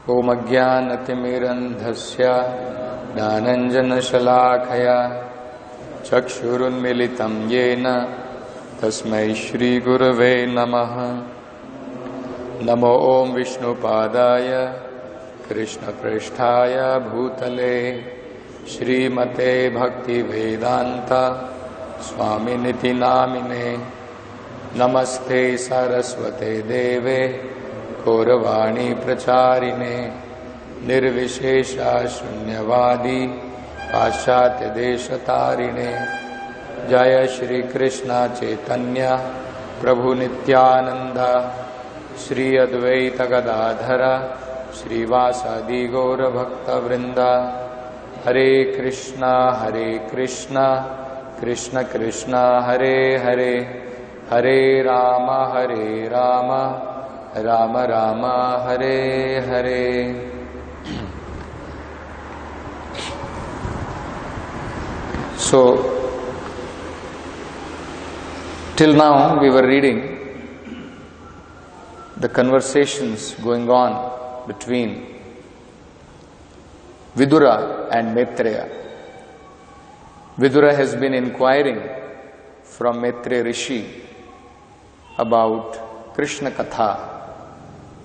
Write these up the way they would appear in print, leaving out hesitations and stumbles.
Om Ajnanatimirandhasya Dhananjanashalakaya Chakshurunmilitam Yena Tasmai Shri Gurave Namaha. Namo Om Vishnupadaya Krishna Pristhaya Bhutale Srimate Bhakti Vedanta Swaminiti Namine. Namaste Saraswate Deve Gauravani Pracharine Nirvishesha Shunyavadi Paschatya Deshatarine Jaya Shri Krishna Chaitanya Prabhu Nityananda Shri Advaita Gadadhara Shri Vasadi Gaura Bhakta Vrinda Hare Krishna Krishna Krishna Hare Hare Hare Rama Rama Rama Hare Hare. So, till now we were reading the conversations going on between Vidura and Maitreya. Vidura has been inquiring from Maitreya Rishi about Krishna katha,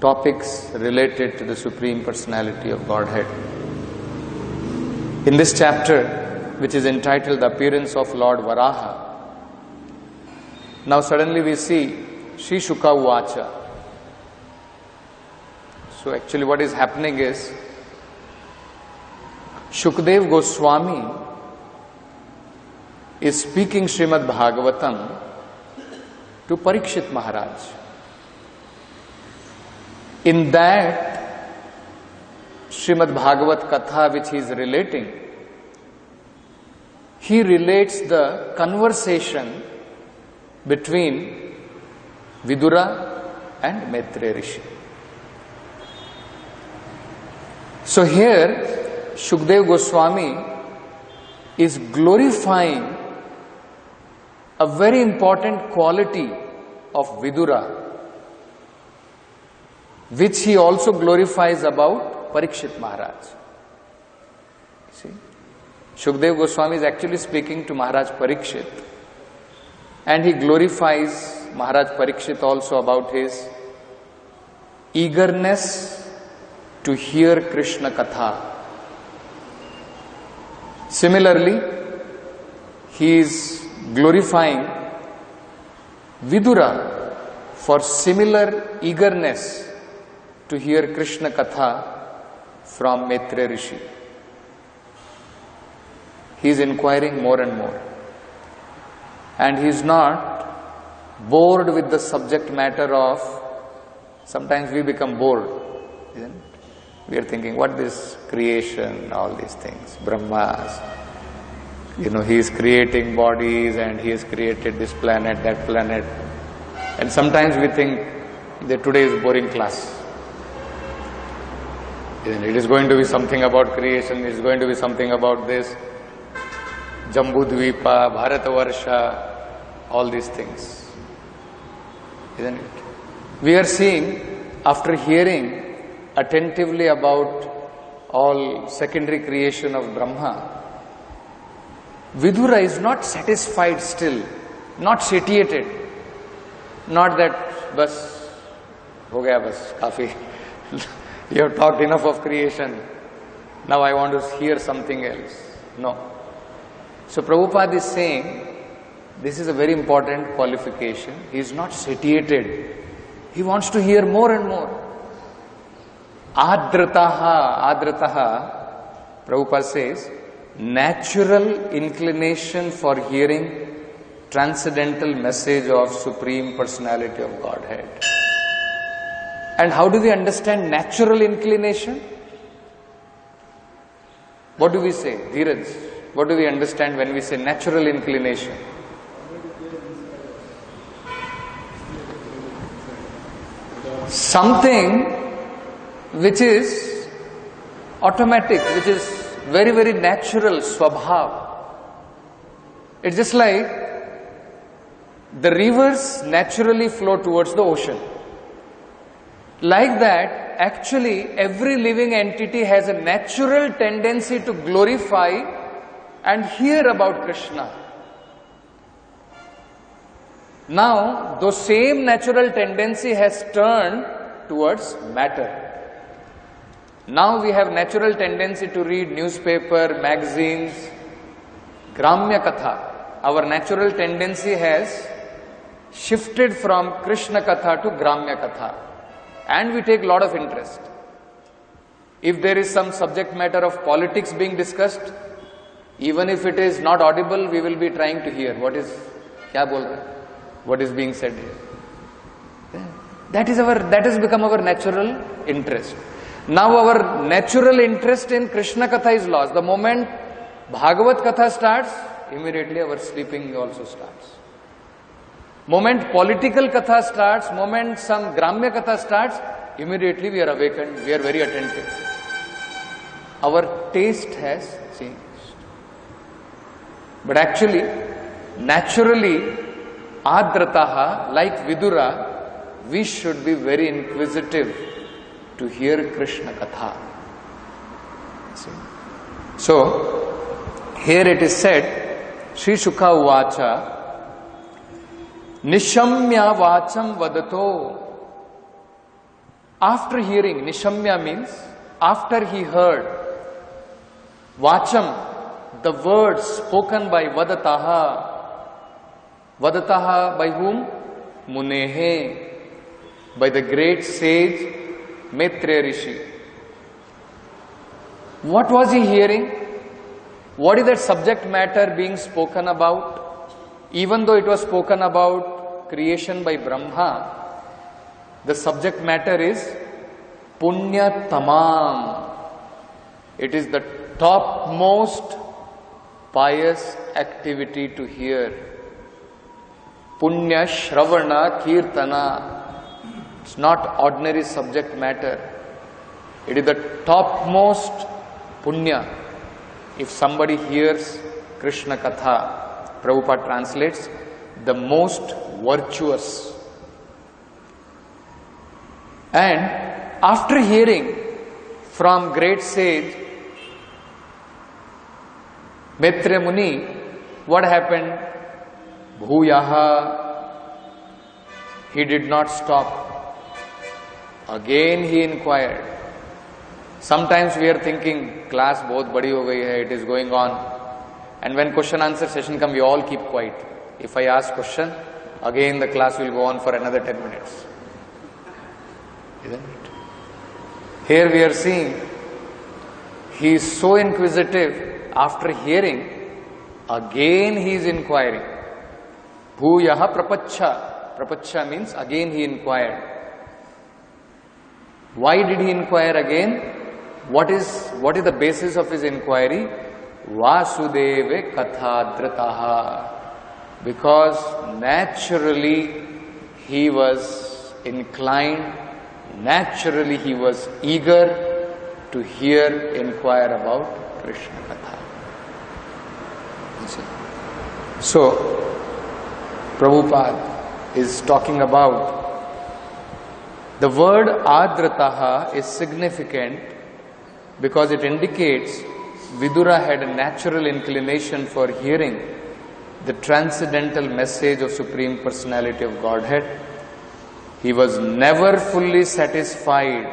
topics related to the Supreme Personality of Godhead. In this chapter, which is entitled The Appearance of Lord Varaha, now suddenly we see Shri Shuka Uvacha. So actually what is happening is Shukdev Goswami is speaking Srimad Bhagavatam to Parikshit Maharaj. In that Srimad Bhagavat Katha which he is relating, he relates the conversation between Vidura and Maitreya Rishi. So here Shukdev Goswami is glorifying a very important quality of Vidura, which he also glorifies about Parikshit Maharaj. See, Shukdev Goswami is actually speaking to Maharaj Parikshit, and he glorifies Maharaj Parikshit also about his eagerness to hear Krishna katha. Similarly, he is glorifying Vidura for similar eagerness to hear Krishna katha from Maitreya Rishi. He is inquiring more and more, and he is not bored with the subject matter of. Sometimes we become bored, isn't it? We are thinking, what this creation, all these things, Brahmas. He is creating bodies and he has created this planet, that planet. And sometimes we think that today is boring class. It is going to be something about creation, it is going to be something about this, Jambudvipa, Bharatavarsha, all these things. Isn't it? We are seeing, after hearing attentively about all secondary creation of Brahma, Vidura is not satisfied still, not satiated, not that, bas, ho gaya bas, kafi, you have talked enough of creation, now I want to hear something else. No. So Prabhupada is saying, this is a very important qualification. He is not satiated. He wants to hear more and more. Adrataha, Prabhupada says, natural inclination for hearing transcendental message of Supreme Personality of Godhead. And how do we understand natural inclination? What do we say? Dheeraj, what do we understand when we say natural inclination? Something which is automatic, which is very, very natural, swabhav. It's just like the rivers naturally flow towards the ocean. Like that, actually every living entity has a natural tendency to glorify and hear about Krishna. Now, the same natural tendency has turned towards matter. Now we have natural tendency to read newspaper, magazines, Gramya Katha. Our natural tendency has shifted from Krishna Katha to Gramya Katha. And we take a lot of interest. If there is some subject matter of politics being discussed, even if it is not audible, we will be trying to hear what is being said here. That has become our natural interest. Now our natural interest in Krishna Katha is lost. The moment Bhagavat Katha starts, immediately our sleeping also starts. Moment political Katha starts, moment some Gramya Katha starts, immediately we are awakened, we are very attentive. Our taste has changed. But actually, naturally, Adrataha, like Vidura, we should be very inquisitive to hear Krishna Katha. So, here it is said, Sri Shukha Uvacha, Nishamya Vacham Vadato. After hearing, Nishamya means after he heard, Vacham, the words spoken by Vadataha. Vadataha by whom? Munehe, by the great sage Maitreya Rishi. What was he hearing? What is that subject matter being spoken about? Even though it was spoken about creation by Brahma, the subject matter is Punya Tamam. It is the topmost pious activity to hear. Punya Shravana Kirtana. It's not ordinary subject matter. It is the topmost punya. If somebody hears Krishna Katha, Prabhupada translates, the most virtuous. And after hearing from great sage Maitreya Muni, what happened? Bhuyaha. He did not stop. Again he inquired. Sometimes we are thinking, class bahut badi ho gayi hai, it is going on. And when question answer session comes, we all keep quiet. If I ask question, again the class will go on for another 10 minutes. Isn't it? Here we are seeing, he is so inquisitive, after hearing, again he is inquiring. Bhuyaha prapacha. Prapacha means again he inquired. Why did he inquire again? What is the basis of his inquiry? Vasudeve kathadrataha. Because naturally he was inclined, naturally he was eager to hear, inquire about Krishna Katha. So, Prabhupada is talking about the word Adrataha is significant because it indicates Vidura had a natural inclination for hearing the transcendental message of Supreme Personality of Godhead. He was never fully satisfied,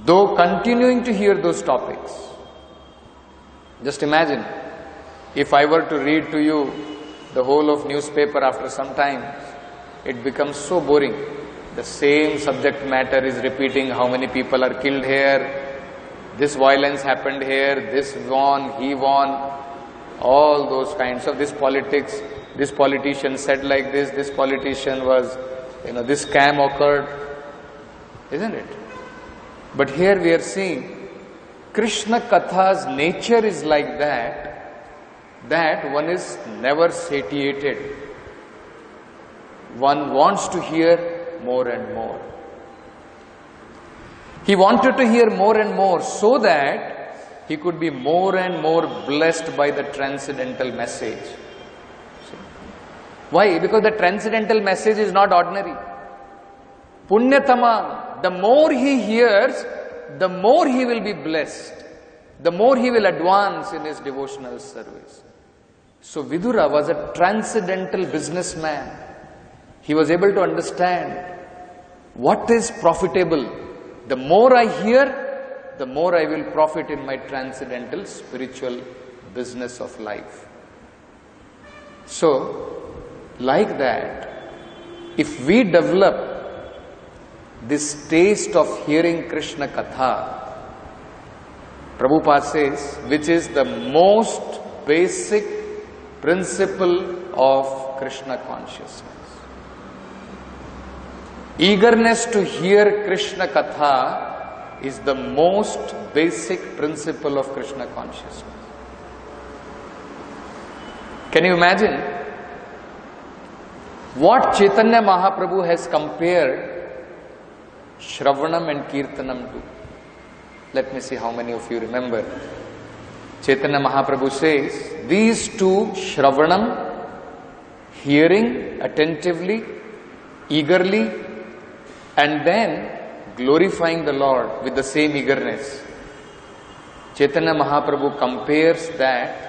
though continuing to hear those topics. Just imagine, if I were to read to you the whole of newspaper after some time, it becomes so boring. The same subject matter is repeating, how many people are killed here, this violence happened here, this won, he won, all those kinds of this politics, this politician said like this politician was, this scam occurred, isn't it? But here we are seeing Krishna Katha's nature is like that one is never satiated. One wants to hear more and more. He wanted to hear more and more so that he could be more and more blessed by the transcendental message. Why? Because the transcendental message is not ordinary. Punyatama, the more he hears, the more he will be blessed, the more he will advance in his devotional service. So Vidura was a transcendental businessman. He was able to understand what is profitable. The more I hear, the more I will profit in my transcendental spiritual business of life. So, like that, if we develop this taste of hearing Krishna katha, Prabhupada says, which is the most basic principle of Krishna consciousness. Eagerness to hear Krishna katha is the most basic principle of Krishna consciousness. Can you imagine what Chaitanya Mahaprabhu has compared Shravanam and Kirtanam to? Let me see how many of you remember. Chaitanya Mahaprabhu says, these two, Shravanam, hearing attentively, eagerly, and then glorifying the Lord with the same eagerness. Chaitanya Mahaprabhu compares that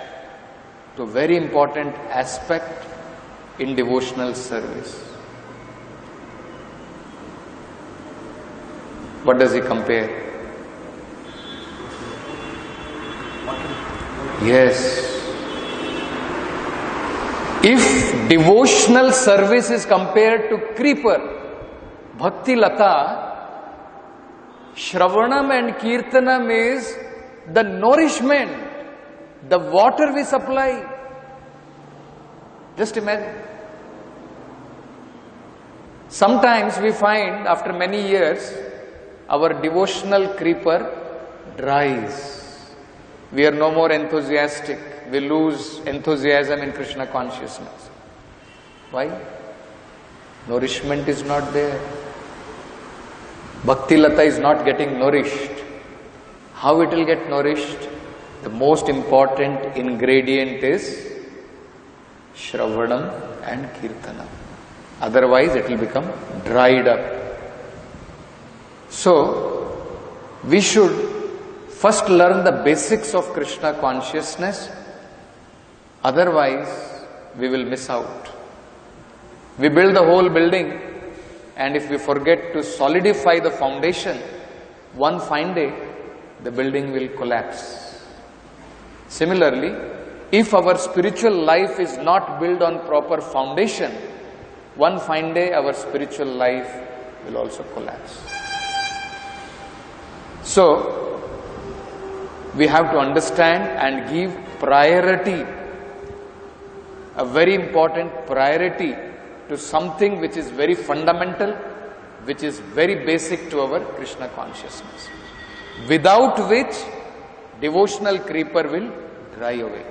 to a very important aspect in devotional service. What does he compare? Yes. If devotional service is compared to creeper, Bhakti Lata, Shravanam and Kirtanam is the nourishment, the water we supply. Just imagine. Sometimes we find after many years, our devotional creeper dries. We are no more enthusiastic. We lose enthusiasm in Krishna consciousness. Why? Nourishment is not there. Bhakti Lata is not getting nourished. How it will get nourished? The most important ingredient is Shravanam and Kirtanam. Otherwise it will become dried up. So, we should first learn the basics of Krishna consciousness. Otherwise, we will miss out. We build the whole building, and if we forget to solidify the foundation, one fine day, the building will collapse. Similarly, if our spiritual life is not built on proper foundation, one fine day our spiritual life will also collapse. So, we have to understand and give priority, a very important priority to something which is very fundamental, which is very basic to our Krishna consciousness, without which devotional creeper will dry away.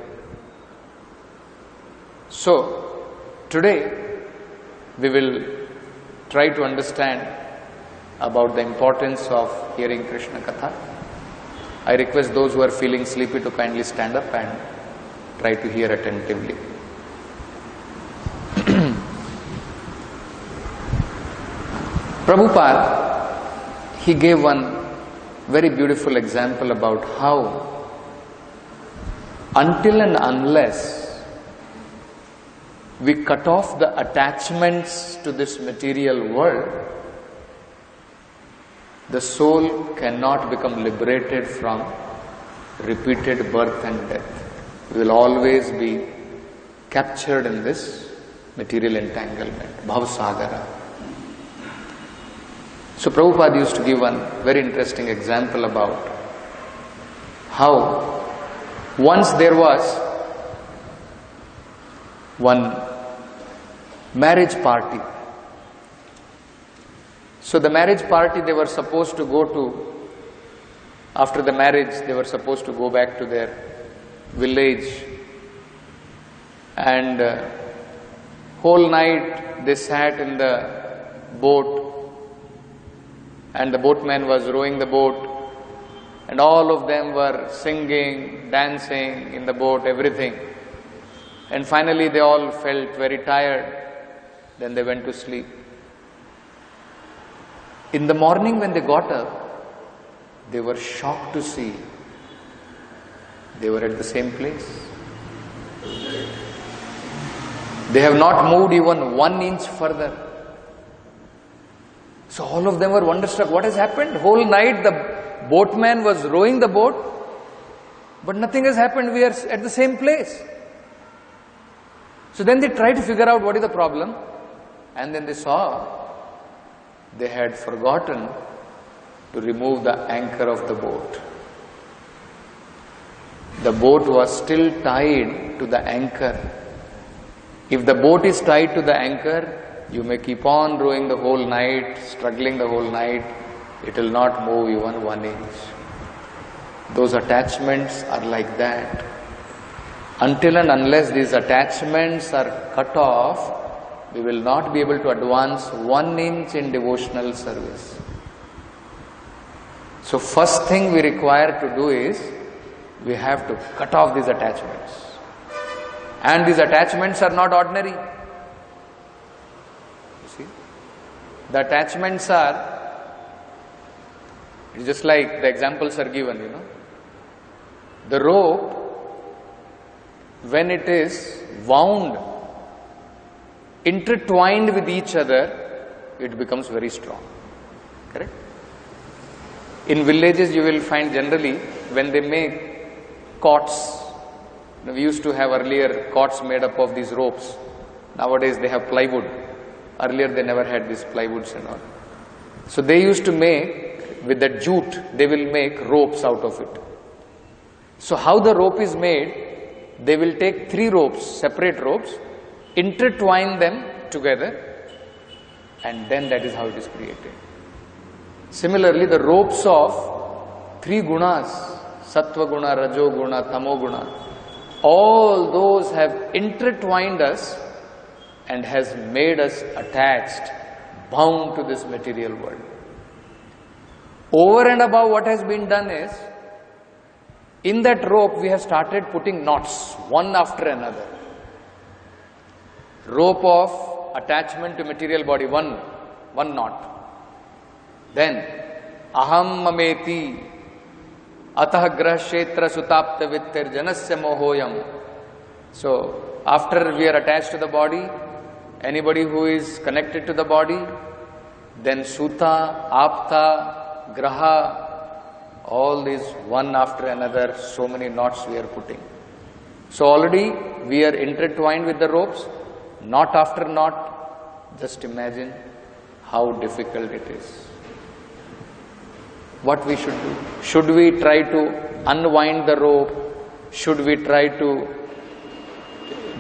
So, today we will try to understand about the importance of hearing Krishna katha. I request those who are feeling sleepy to kindly stand up and try to hear attentively. Prabhupada, he gave one very beautiful example about how until and unless we cut off the attachments to this material world, the soul cannot become liberated from repeated birth and death. We will always be captured in this material entanglement, bhavasagara. So Prabhupada used to give one very interesting example about how once there was one marriage party. So the marriage party, they were supposed to go to, after the marriage, they were supposed to go back to their village, and whole night they sat in the boat, and the boatman was rowing the boat, and all of them were singing, dancing in the boat, everything. And finally they all felt very tired. Then they went to sleep. In the morning when they got up, they were shocked to see they were at the same place. They have not moved even 1 inch further. So all of them were wonderstruck. What has happened? Whole night the boatman was rowing the boat, but nothing has happened. We are at the same place. So then they tried to figure out what is the problem, and then they saw they had forgotten to remove the anchor of the boat. The boat was still tied to the anchor. If the boat is tied to the anchor, you may keep on rowing the whole night, struggling the whole night, it will not move even 1 inch. Those attachments are like that. Until and unless these attachments are cut off, we will not be able to advance 1 inch in devotional service. So first thing we require to do is, we have to cut off these attachments. And these attachments are not ordinary. You see? The attachments are, it's just like the examples are given, you know. The rope, when it is wound, intertwined with each other, it becomes very strong. Correct? In villages you will find generally when they make cots, we used to have earlier cots made up of these ropes. Nowadays they have plywood. Earlier they never had these plywoods and all. So they used to make, with that jute, they will make ropes out of it. So how the rope is made, they will take 3 ropes, separate ropes, intertwine them together, and then that is how it is created. Similarly, the ropes of 3 gunas, sattva guna, rajo guna, tamo guna, all those have intertwined us and has made us attached, bound to this material world. Over and above what has been done is, in that rope we have started putting knots, one after another. Rope of attachment to material body, one knot. Then, aham mameti atah grah kshetra sutapta vittir janasya mohoyam. So, after we are attached to the body, anybody who is connected to the body, then suta, apta, graha, all these one after another, so many knots we are putting. So already we are intertwined with the ropes, knot after knot. Just imagine how difficult it is. What we should do? Should we try to unwind the rope? Should we try to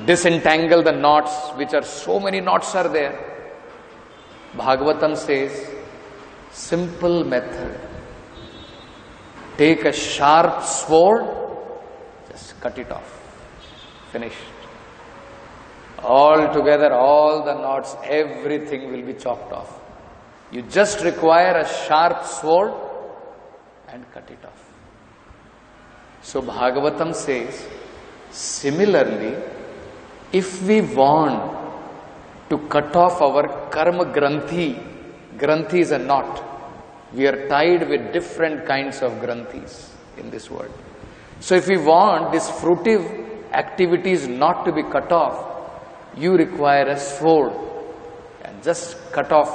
disentangle the knots, which are so many knots are there? Bhagavatam says, simple method. Take a sharp sword, just cut it off. Finished. All together, all the knots, everything will be chopped off. You just require a sharp sword and cut it off. So Bhagavatam says, similarly, if we want to cut off our karma granthi is a knot. We are tied with different kinds of granthis in this world. So if we want these fruitive activities not to be cut off, you require a sword and just cut off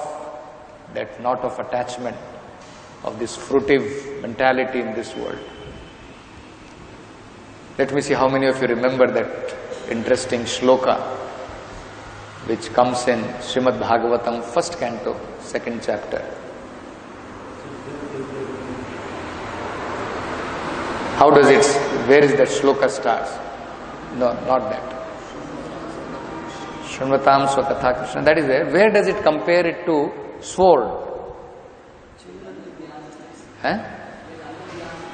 that knot of attachment of this fruitive mentality in this world. Let me see how many of you remember that interesting shloka which comes in Srimad Bhagavatam, 1st Canto, 2nd chapter. How does it, where is that shloka starts? No, not that. Shrunvatam Swakatha Krishna, that is there. Where does it compare it to sword?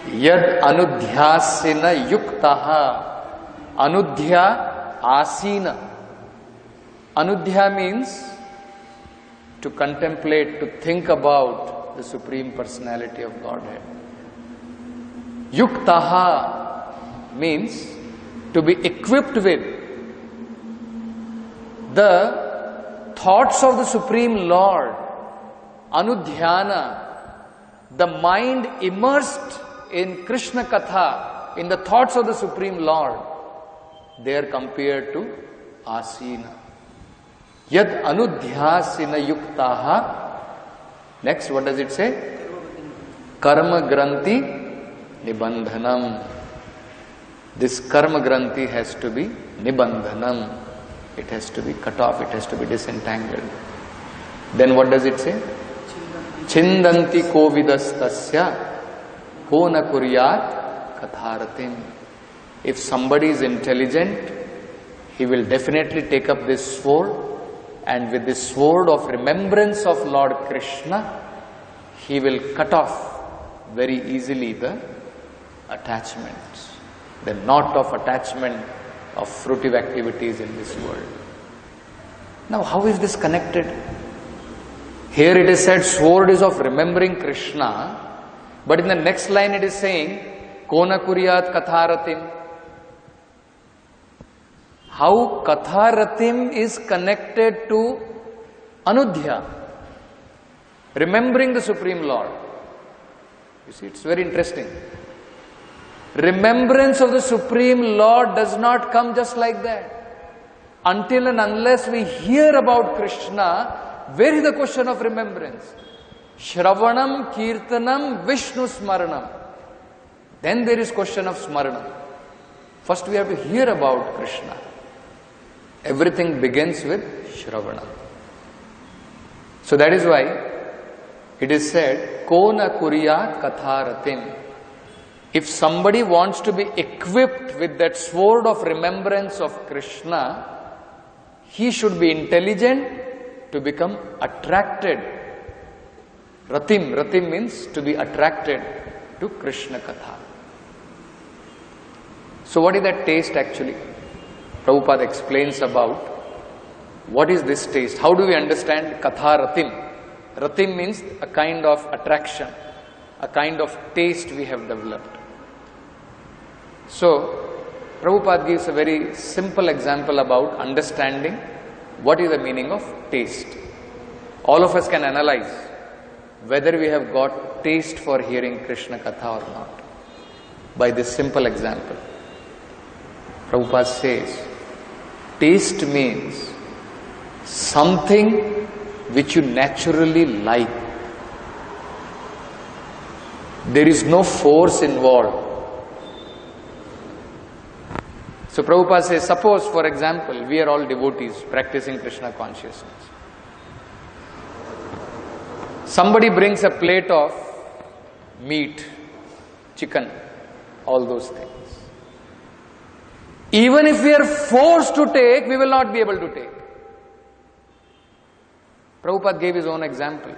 Yad anudhyasina yuktaha. Anudhya asina. Anudhya means to contemplate, to think about the Supreme Personality of Godhead. Yuktaha means to be equipped with the thoughts of the Supreme Lord. Anudhyana, the mind immersed in Krishna katha, in the thoughts of the Supreme Lord, they are compared to asina. Yad anudhyasina yuktaha. Next, what does it say? Karma granthi nibandhanam. This karma granthi has to be nibandhanam. It has to be cut off, it has to be disentangled. Then what does it say? Chindanti kovidastasya kona kuryat katharatim. If somebody is intelligent, he will definitely take up this sword, and with this sword of remembrance of Lord Krishna, he will cut off very easily the attachments, the knot of attachment of fruitive activities in this world. Now, how is this connected? Here it is said sword is of remembering Krishna, but in the next line it is saying Kona Kuryat Katharatim. How Katharatim is connected to Anudhya, remembering the Supreme Lord. You see, it's very interesting. Remembrance of the Supreme Lord does not come just like that. Until and unless we hear about Krishna, where is the question of remembrance? Shravanam, Kirtanam, Vishnu Smaranam. Then there is question of Smaranam. First we have to hear about Krishna. Everything begins with Shravanam. So that is why it is said, Kona Kuryat Katharatim. If somebody wants to be equipped with that sword of remembrance of Krishna, he should be intelligent to become attracted. Ratim means to be attracted to Krishna Katha. So what is that taste actually? Prabhupada explains about what is this taste. How do we understand Katha Ratim? Ratim means a kind of attraction, a kind of taste we have developed. So, Prabhupada gives a very simple example about understanding what is the meaning of taste. All of us can analyze whether we have got taste for hearing Krishna Katha or not by this simple example. Prabhupada says, taste means something which you naturally like. There is no force involved. So Prabhupada says, suppose for example, we are all devotees practicing Krishna consciousness. Somebody brings a plate of meat, chicken, all those things. Even if we are forced to take, we will not be able to take. Prabhupada gave his own example.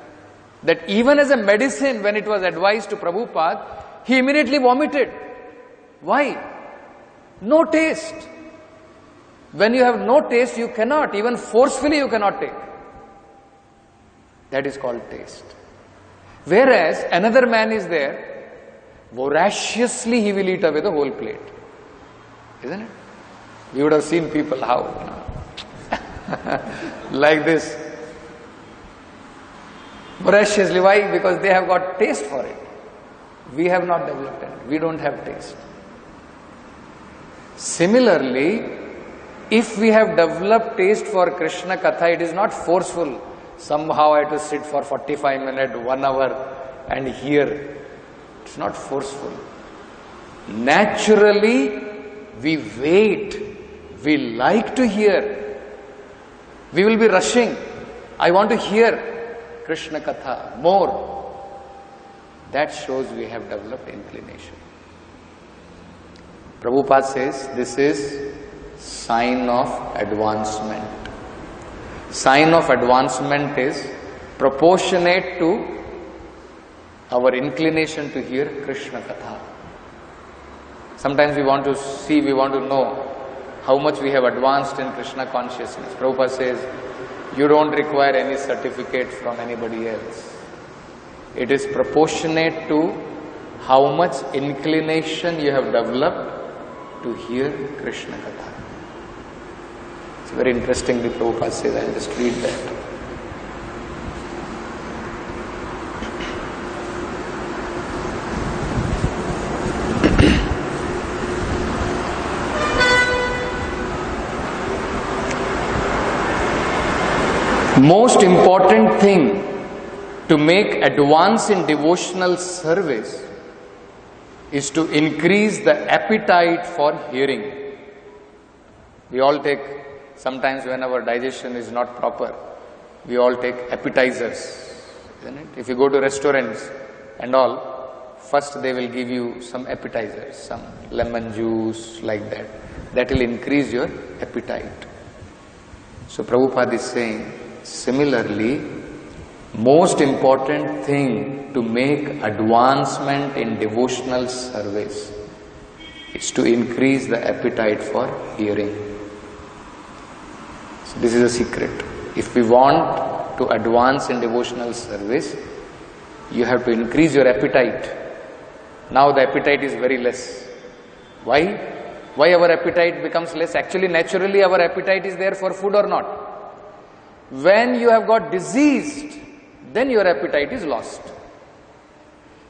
That even as a medicine, when it was advised to Prabhupada, he immediately vomited. Why? No taste. When you have no taste, you cannot, even forcefully you cannot take. That is called taste. Whereas another man is there, voraciously he will eat away the whole plate. Isn't it? You would have seen people how, like this. Voraciously. Why? Because they have got taste for it. We have not developed it. We don't have taste. Similarly, if we have developed taste for Krishna Katha, it is not forceful. Somehow I have to sit for 45 minutes, 1 hour and hear. It's not forceful. Naturally, we wait. We like to hear. We will be rushing. I want to hear Krishna Katha more. That shows we have developed inclination. Prabhupada says this is sign of advancement. Sign of advancement is proportionate to our inclination to hear Krishna Katha. Sometimes we want to see, we want to know how much we have advanced in Krishna consciousness. Prabhupada says, you don't require any certificate from anybody else. It is proportionate to how much inclination you have developed to hear Krishna Katha. It's very interestingly Prabhupada says, I'll just read that. most important thing to make advance in devotional service is to increase the appetite for hearing. We all take, sometimes when our digestion is not proper, we all take appetizers, isn't it? If you go to restaurants and all, first they will give you some appetizers, some lemon juice like that. That will increase your appetite. So Prabhupada is saying, similarly, most important thing to make advancement in devotional service is to increase the appetite for hearing. So this is a secret. If we want to advance in devotional service, you have to increase your appetite. Now the appetite is very less. Why? Why our appetite becomes less? Actually, naturally our appetite is there for food or not. When you have got diseased, then your appetite is lost.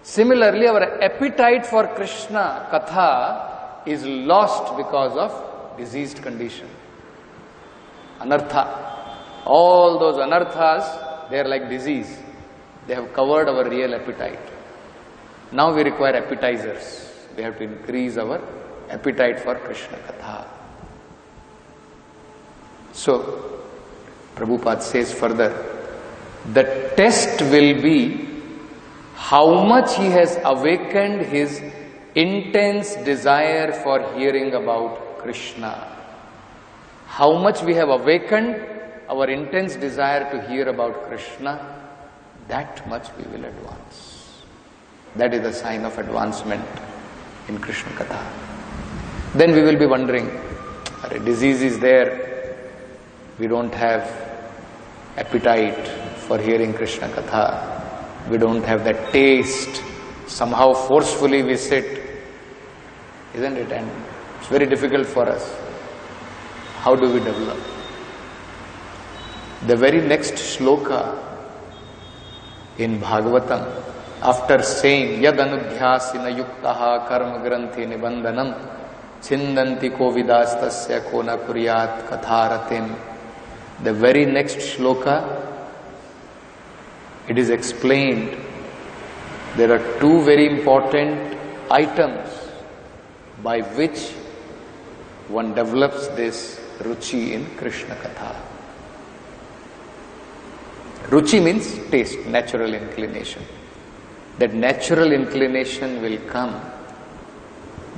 Similarly, our appetite for Krishna katha is lost because of diseased condition. Anartha. All those anarthas, they are like disease. They have covered our real appetite. Now we require appetizers. We have to increase our appetite for Krishna katha. So, Prabhupada says further, the test will be how much he has awakened his intense desire for hearing about Krishna. How much we have awakened our intense desire to hear about Krishna, that much we will advance. That is the sign of advancement in Krishna katha. Then we will be wondering, disease is there, we don't have appetite for hearing Krishna katha, we don't have that taste, somehow forcefully we sit, isn't it? And it's very difficult for us. How do we develop? The very next shloka in Bhagavatam, after saying yad anudhyasina yuktaha karma granthi nibandhanam chindanti kovidastasya kona kuryat katharatim, the very next shloka, it is explained there are two very important items by which one develops this ruchi in Krishna katha. Ruchi means taste, natural inclination. That natural inclination will come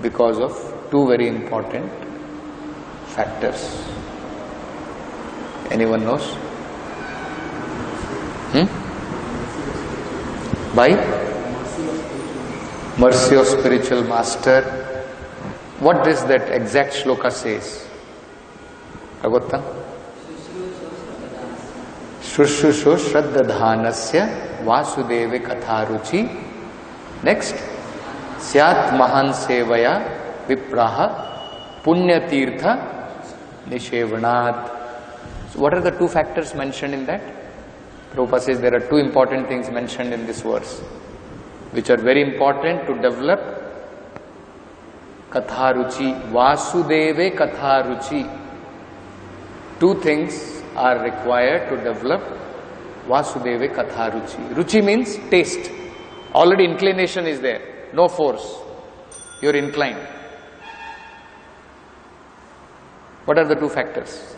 because of two very important factors. Anyone knows? By mercy of spiritual master. What does that exact shloka says? Bhagavatam? Shushusho shraddadhanasya vasudeve katharuchi. Next, syat mahan sevaya vipraha punyatirtha nishevanat. So what are the two factors mentioned in that? Prabhupada says there are two important things mentioned in this verse, which are very important to develop katharuchi. Vasudeve katharuchi. Two things are required to develop Vasudeva katha ruchi. Ruchi means taste. Already inclination is there. No force. You are inclined. What are the two factors?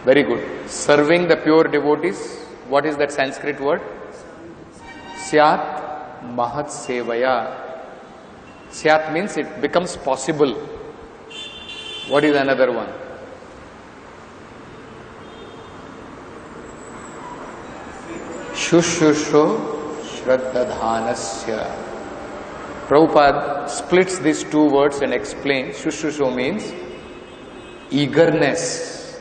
Very good. Serving the pure devotees. What is that Sanskrit word? Syat mahat sevaya. Syat means it becomes possible. What is another one? Shushusho shraddadhanasya. Prabhupada splits these two words and explains. Shushusho means eagerness.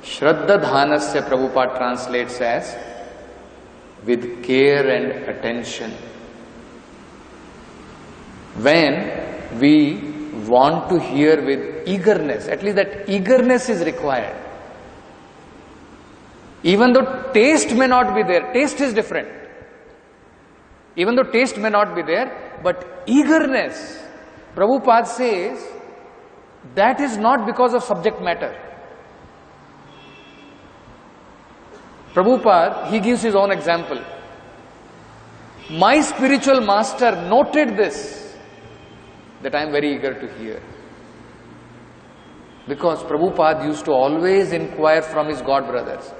Shraddadhanasya Prabhupada translates as with care and attention. When we want to hear with eagerness, at least that eagerness is required. Even though taste may not be there, taste is different. Even though taste may not be there, but eagerness, Prabhupada says, that is not because of subject matter. Prabhupada, he gives his own example. My spiritual master noted this, that I am very eager to hear. Because Prabhupada used to always inquire from his god brothers,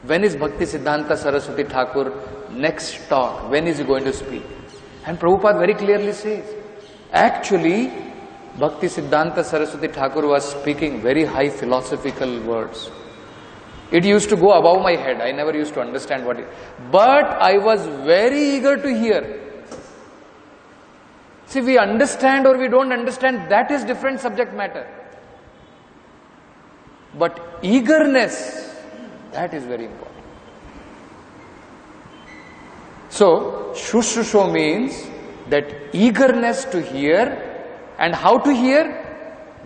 when is Bhakti Siddhanta Saraswati Thakur next talk? When is he going to speak? And Prabhupada very clearly says, actually, Bhakti Siddhanta Saraswati Thakur was speaking very high philosophical words. It used to go above my head. I never used to understand what it... But I was very eager to hear. See, we understand or we don't understand, that is different subject matter. But eagerness, that is very important. So, Shushusho means that eagerness to hear. And how to hear?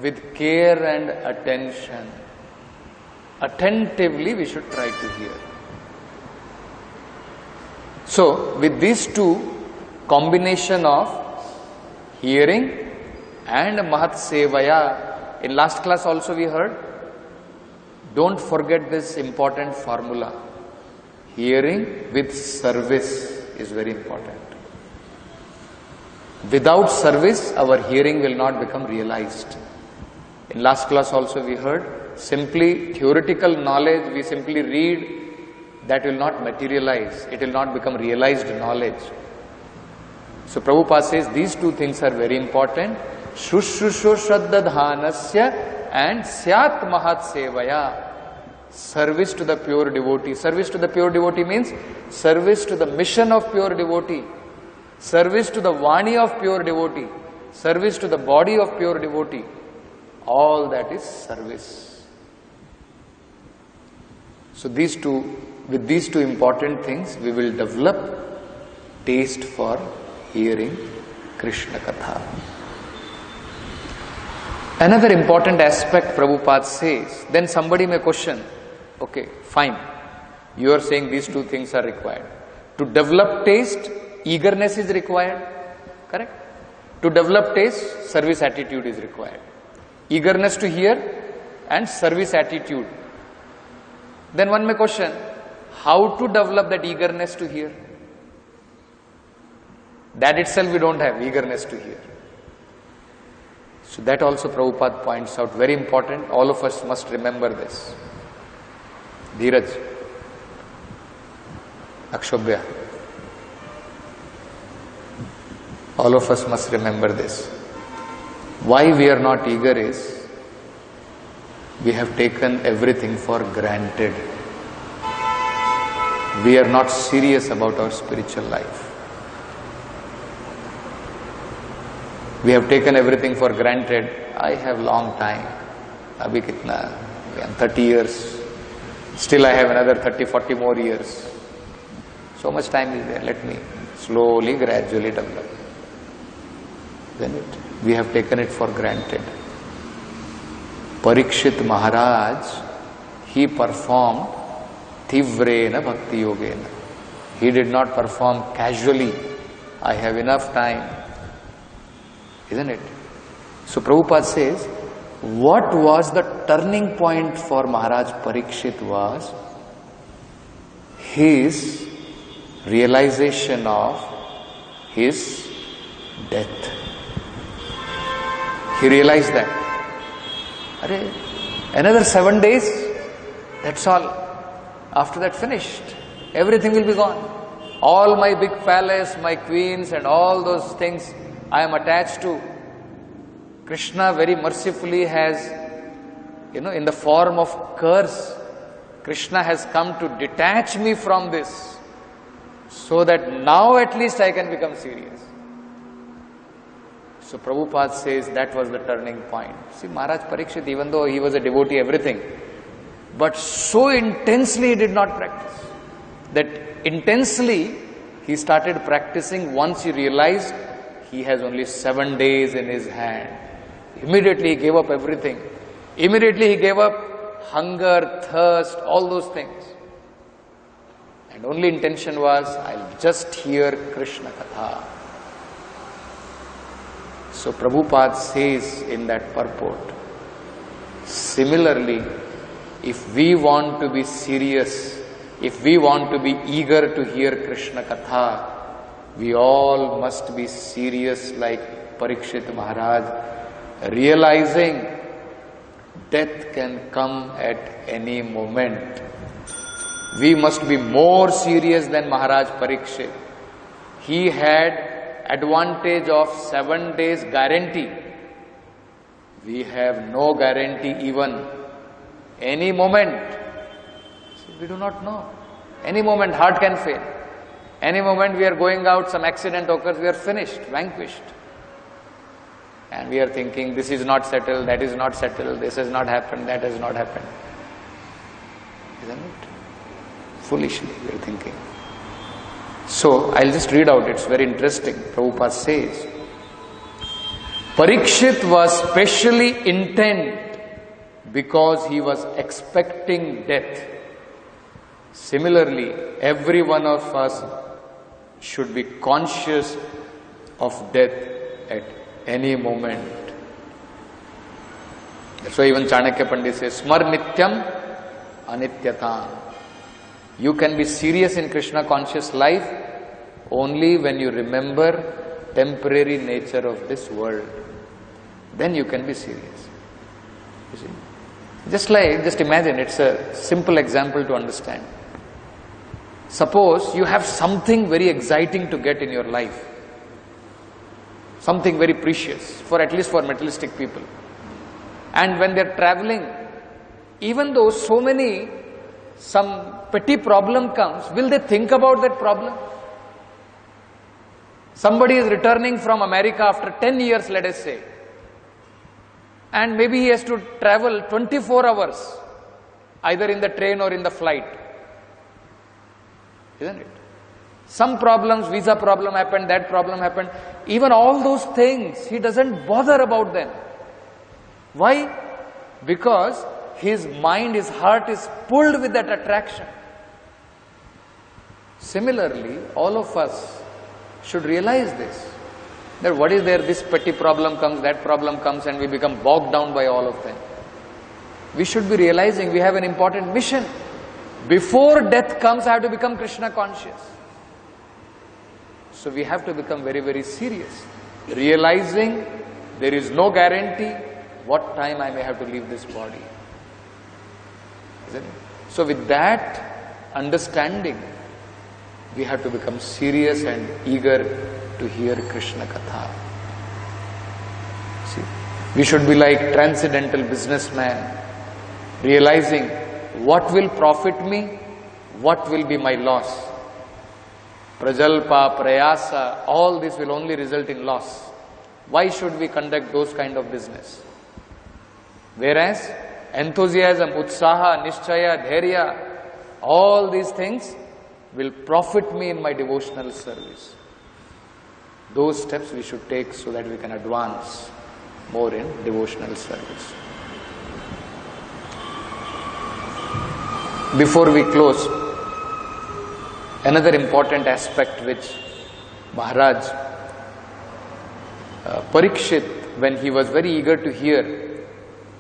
With care and attention. Attentively we should try to hear. So, with these two, combination of hearing and Mahat Sevaya, in last class also we heard, don't forget this important formula. Hearing with service is very important. Without service, our hearing will not become realized. In last class also we heard, simply theoretical knowledge, we simply read, that will not materialize. It will not become realized knowledge. So Prabhupada says these two things are very important. Shushusho Shraddadhanasya and Syat Mahat Sevaya. Service to the pure devotee. Service to the pure devotee means service to the mission of pure devotee. Service to the Vani of pure devotee. Service to the body of pure devotee. All that is service. So with these two important things, we will develop taste for hearing Krishna Katha. Another important aspect Prabhupada says, then somebody may question, okay, fine, you are saying these two things are required. To develop taste, eagerness is required, correct? To develop taste, service attitude is required. Eagerness to hear and service attitude. Then one may question, how to develop that eagerness to hear? That itself we don't have, eagerness to hear. So that also Prabhupada points out, very important, all of us must remember this. Dheeraj, Akshobhya, all of us must remember this. Why we are not eager is, we have taken everything for granted. We are not serious about our spiritual life. We have taken everything for granted. I have long time. Abhi kitna? I am 30 years. Still I have another 30, 40 more years. So much time is there. Let me slowly, gradually develop. Then we have taken it for granted. Parikshit Maharaj, he performed Tivrena Bhakti Yogena. He did not perform casually. I have enough time. Isn't it? So Prabhupada says, what was the turning point for Maharaj Parikshit was his realization of his death. He realized that. Another 7 days, that's all. After that finished, everything will be gone. All my big palace, my queens and all those things I am attached to, Krishna very mercifully has, in the form of curse, Krishna has come to detach me from this, so that now at least I can become serious. So Prabhupada says that was the turning point. See, Maharaj Parikshit, even though he was a devotee, everything, but so intensely he did not practice. That intensely he started practicing once he realized he has only 7 days in his hand. Immediately he gave up everything. Immediately he gave up hunger, thirst, all those things. And only intention was, I'll just hear Krishna Katha. So Prabhupada says in that purport, similarly, if we want to be serious if we want to be eager to hear Krishna katha, we all must be serious like Parikshit Maharaj, realizing death can come at any moment. We must be more serious than Maharaj Parikshit. He had advantage of 7 days guarantee. We have no guarantee even. Any moment, we do not know. Any moment heart can fail. Any moment we are going out, some accident occurs, we are finished, vanquished. And we are thinking, this is not settled, that is not settled, this has not happened, that has not happened. Isn't it? Foolishly we are thinking. So, I'll just read out, it's very interesting. Prabhupada says, Parikshit was specially intent because he was expecting death. Similarly, every one of us should be conscious of death at any moment. That's why even Chanakya Pandit says, Smar Nityam Anityatam. You can be serious in Krishna conscious life only when you remember temporary nature of this world. Then you can be serious. You see? Just imagine, it's a simple example to understand. Suppose you have something very exciting to get in your life. Something very precious, at least for materialistic people. And when they're traveling, even though some petty problem comes, will they think about that problem? Somebody is returning from America after 10 years, let us say. And maybe he has to travel 24 hours, either in the train or in the flight. Isn't it? Some problems, visa problem happened, that problem happened. Even all those things, he doesn't bother about them. Why? Because his mind, his heart is pulled with that attraction. Similarly, all of us should realize this. That what is there, this petty problem comes, that problem comes, and we become bogged down by all of them. We should be realizing we have an important mission. Before death comes, I have to become Krishna conscious. So we have to become very, very serious. Realizing there is no guarantee what time I may have to leave this body. Isn't it? So with that understanding, we have to become serious and eager to hear Krishna katha. See, we should be like transcendental businessman, realizing what will profit me, what will be my loss. Prajalpa, prayasa, all this will only result in loss. Why should we conduct those kind of business? Whereas enthusiasm, utsaha, nishchaya, dharya, all these things will profit me in my devotional service. Those steps we should take so that we can advance more in devotional service. Before we close, another important aspect which Maharaj Parikshit, when he was very eager to hear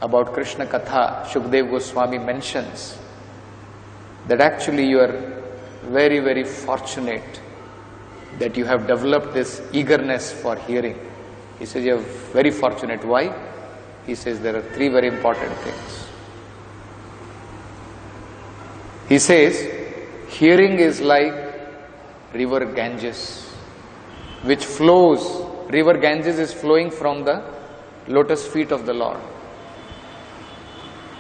about Krishna katha, Shukdev Goswami mentions that actually you are very, very fortunate that you have developed this eagerness for hearing. He says you are very fortunate. Why? He says there are 3 very important things. He says, hearing is like river Ganges, which flows. River Ganges is flowing from the lotus feet of the Lord.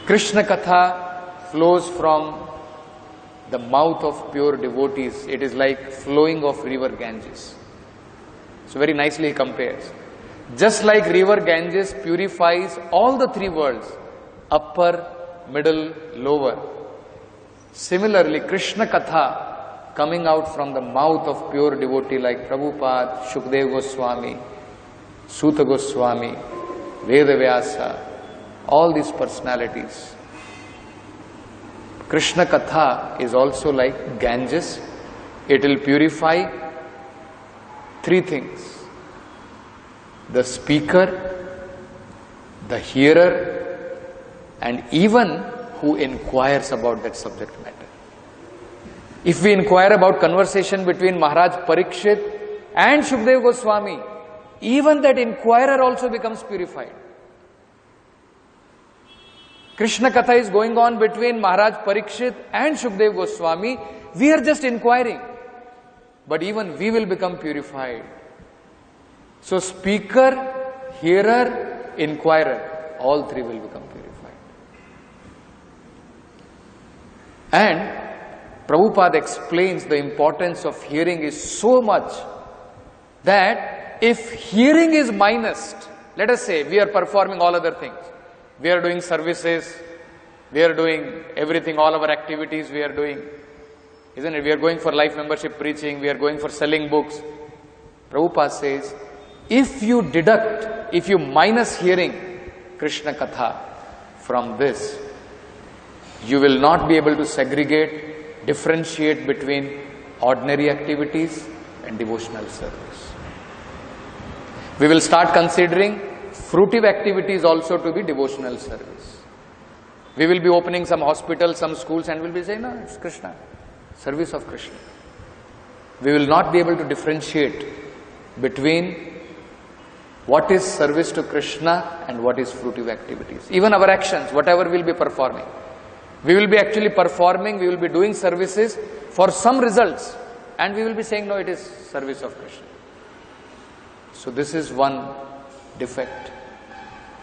Krishna katha flows from the mouth of pure devotees. It is like flowing of river Ganges. So very nicely he compares. Just like river Ganges purifies all the 3 worlds, upper, middle, lower. Similarly, Krishna katha coming out from the mouth of pure devotee like Prabhupada, Shukdev Goswami, Suta Goswami, Vedavyasa, all these personalities. Krishna katha is also like Ganges. It will purify 3 things: the speaker, the hearer, and even who inquires about that subject matter. If we inquire about conversation between Maharaj Parikshit and Shukdev Goswami, even that inquirer also becomes purified. Krishna Katha is going on between Maharaj Parikshit and Shukdev Goswami. We are just inquiring. But even we will become purified. So speaker, hearer, inquirer, all three will become purified. And Prabhupada explains the importance of hearing is so much that if hearing is minused, let us say we are performing all other things. We are doing services, we are doing everything, all our activities we are doing. Isn't it? We are going for life membership preaching, we are going for selling books. Prabhupada says, if you deduct, if you minus hearing Krishna Katha from this, you will not be able to segregate, differentiate between ordinary activities and devotional service. We will start considering fruitive activities also to be devotional service. We will be opening some hospitals, some schools, and we will be saying, no, it's Krishna, service of Krishna. We will not be able to differentiate between what is service to Krishna and what is fruitive activities. Even our actions, whatever we will be performing. We will be actually performing, we will be doing services for some results, and we will be saying, no, it is service of Krishna. So this is one defect.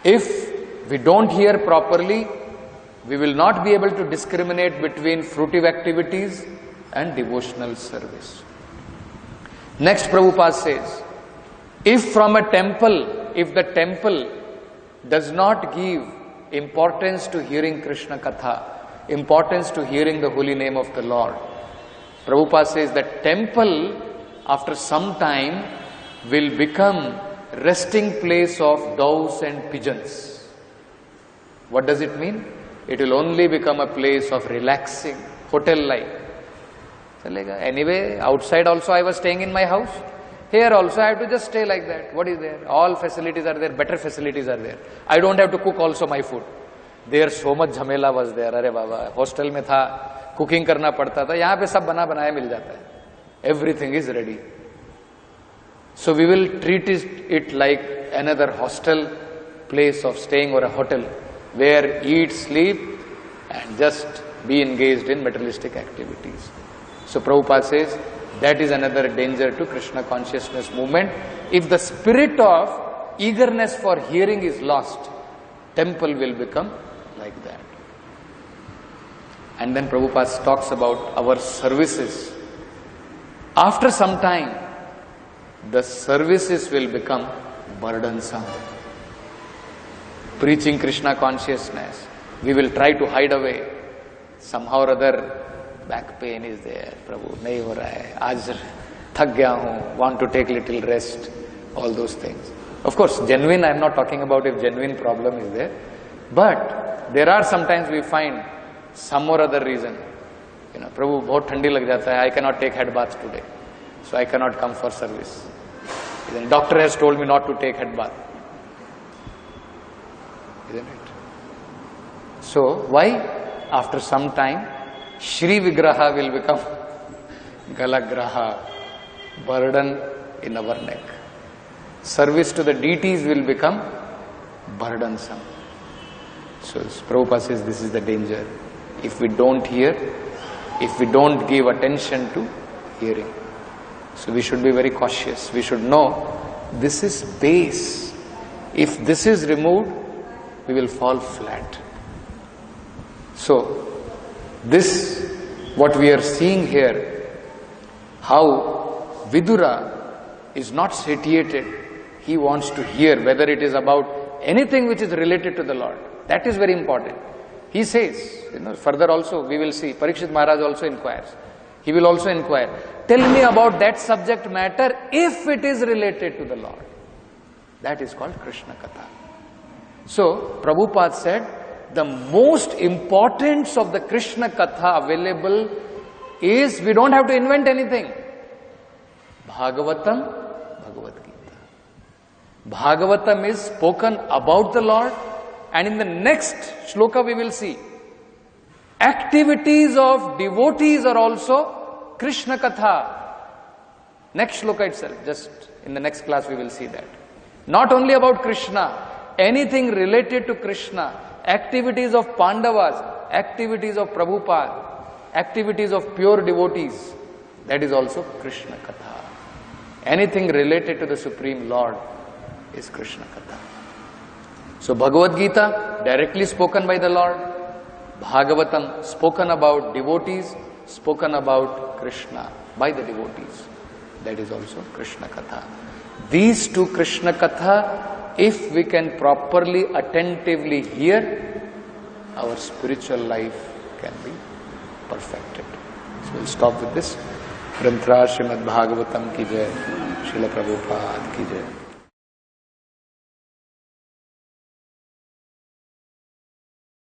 If we don't hear properly, we will not be able to discriminate between fruitive activities and devotional service. Next, Prabhupada says, if from a temple, if the temple does not give importance to hearing Krishna Katha, importance to hearing the holy name of the Lord, Prabhupada says that temple after some time will become resting place of doves and pigeons. What does it mean? It will only become a place of relaxing, hotel-like. Anyway, outside also I was staying in my house. Here also I have to just stay like that. What is there? All facilities are there, better facilities are there. I don't have to cook also my food. There so much jhamela was there. Arey baba, hostel mein tha, cooking karna padta tha. Yahan pe sab bana banaya mil jata hai. Everything is ready. So we will treat it like another hostel place of staying or a hotel where eat, sleep and just be engaged in materialistic activities. So Prabhupada says that is another danger to Krishna consciousness movement. If the spirit of eagerness for hearing is lost, temple will become like that. And then Prabhupada talks about our services. After some time, the services will become burdensome. Preaching Krishna consciousness, we will try to hide away. Somehow or other, back pain is there. Prabhu, nahi ho raha hai. Aaj thak gaya hoon, want to take little rest. All those things. Of course, genuine, I am not talking about if genuine problem is there. But there are sometimes we find some or other reason. Prabhu, bahut thandi lag jata hai. I cannot take head bath today. So I cannot come for service. The doctor has told me not to take head bath. Isn't it? So why? After some time, Shri Vigraha will become Galagraha, burden in our neck. Service to the deities will become burdensome. So Prabhupada says this is the danger. If we don't hear, if we don't give attention to hearing. So we should be very cautious. We should know this is base. If this is removed, we will fall flat. So this, what we are seeing here, how Vidura is not satiated. He wants to hear, whether it is about anything which is related to the Lord. That is very important. He says, further also we will see, Parikshit Maharaj also inquires. He will also inquire, tell me about that subject matter if it is related to the Lord. That is called Krishna Katha. So, Prabhupada said, the most importance of the Krishna Katha available is, we don't have to invent anything. Bhagavatam, Bhagavad Gita. Bhagavatam is spoken about the Lord, and in the next shloka we will see, activities of devotees are also Krishna katha. Next shloka itself, just in the next class we will see that. Not only about Krishna, anything related to Krishna, activities of Pandavas, activities of Prabhupada, activities of pure devotees, that is also Krishna katha. Anything related to the Supreme Lord is Krishna katha. So Bhagavad Gita, directly spoken by the Lord. Bhagavatam, spoken about devotees, spoken about Krishna by the devotees. That is also Krishna katha. These two Krishna katha, if we can properly, attentively hear, our spiritual life can be perfected. So we'll stop with this. Granthra Srimad Bhagavatam ki jai, Srila Prabhupada ki jai.